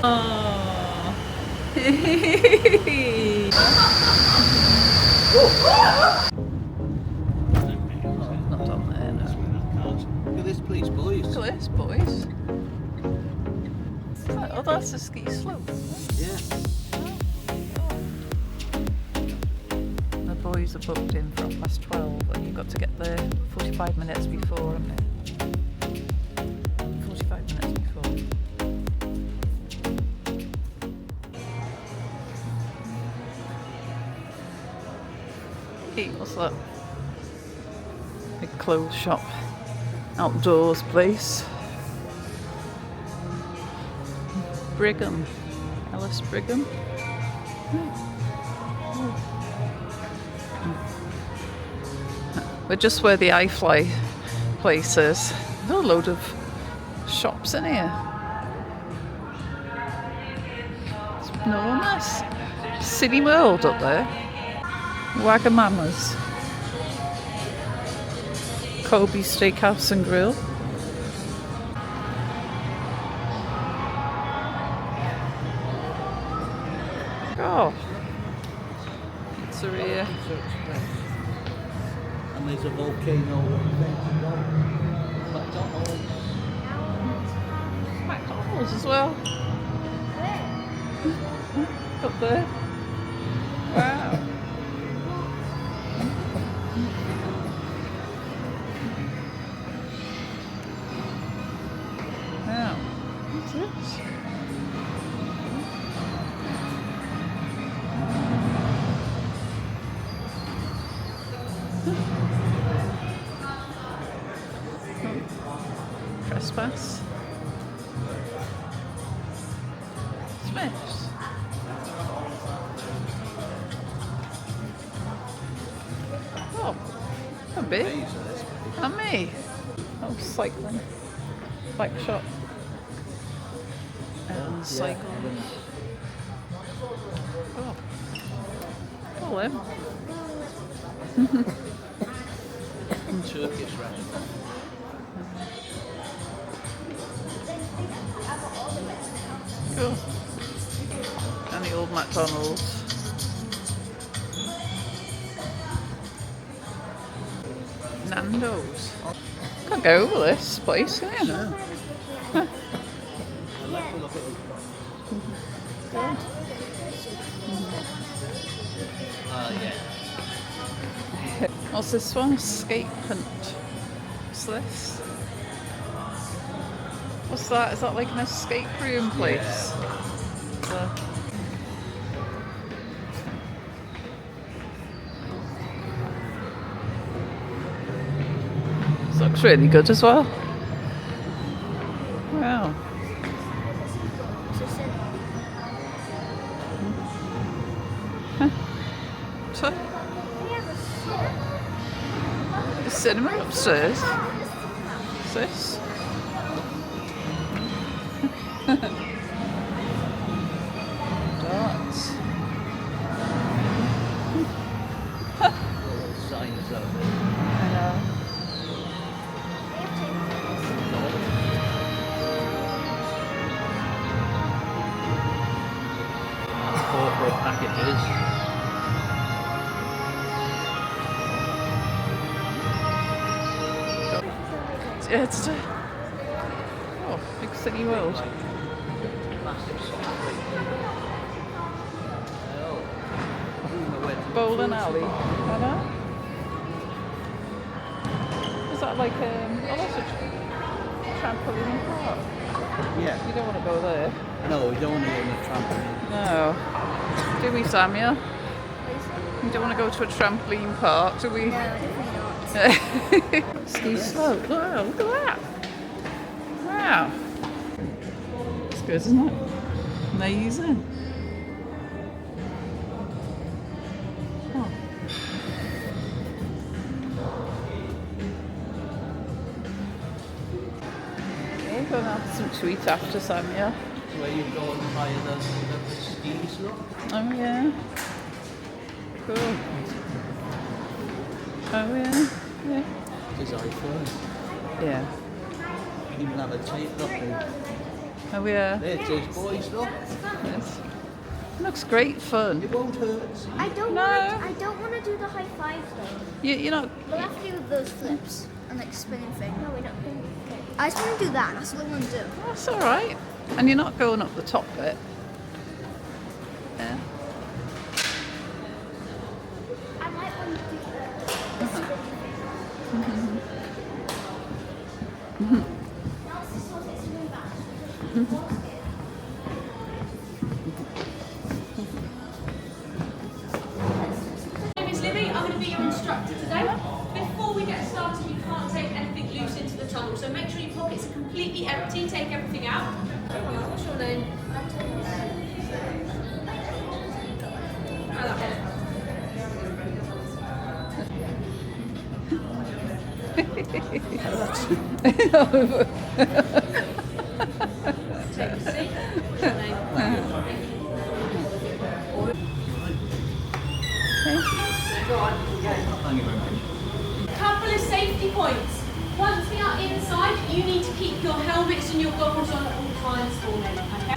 Oh. Not on there, no. Look at this, please, boys. Look at this, boys. Oh, that's a ski slope. Yeah. The boys are booked in for 12:30, and you've got to get there 45 minutes before, haven't you? 45 minutes before. Hey, what's that? Big clothes shop. Outdoors place. Brigham. Alice Brigham. We're just where the iFLY place is. There's a load of shops in here. It's enormous. City World up there. Wagamama's. Kobe Steakhouse and Grill. Oh. Pizzeria. And there's a volcano. McDonald's. McDonald's as well. Up there. Wow. Wow. What's this? Trespass. Smiths. Oh, a bit. And me. Oh, cycling. Bike shop. And cycles. Oh. Call him. Turkish restaurant. Cool. And the old McDonald's. Nando's. Can't go over this place, can you? No. Huh. Yeah. What's this one? Escape hunt. What's this? What's that? Is that like an escape room place? Yeah. This looks really good as well. Wow. So, the cinema upstairs. What's this? Darts. Signs out I know. corporate packages. Yeah, it's big city world. Massive soft Bowling alley. I know. Is that like that's a trampoline park? Yeah. You don't want to go there. No, we don't want to go on the trampoline. No. Do we, Samia? We don't want to go to a trampoline park, do we? No, definitely not. Ski slope. Wow, look at that. Wow. It's good, isn't it? Amazing. Oh. Okay, going to have some sweet after Samia. Where you go and hire the ski slope. Oh yeah. Cool. Oh yeah. Yeah. It's iFLY. Yeah. You can even have a tape up there. Oh yeah. There, teach boys, look. Yes. Looks great fun. It won't hurt. See? I don't No. want to do the high five though. You're not. We'll have to do those flips and like spinning thing. No, we don't. Okay. I just want to do that. That's what I want to do. That's all right. And you're not going up the top bit. Yeah. I might want to do that. Now it's just it's really bad. My name is Libby. I'm going to be your instructor today. Before we get started, you can't take anything loose into the tunnel, so make sure your pockets are completely empty. Take everything out. What's your name? Take a seat. What's your name? Couple of safety points. Once we are inside, you need to keep your helmets and your goggles on at all times for me. Okay?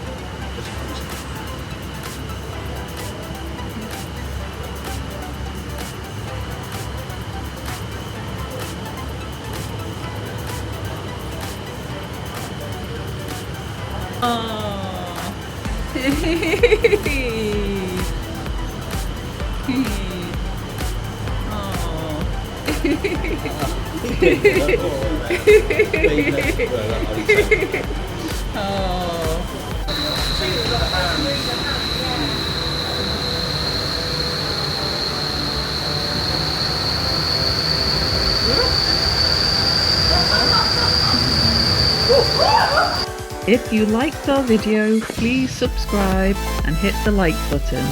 If you liked our video, please subscribe and hit the like button.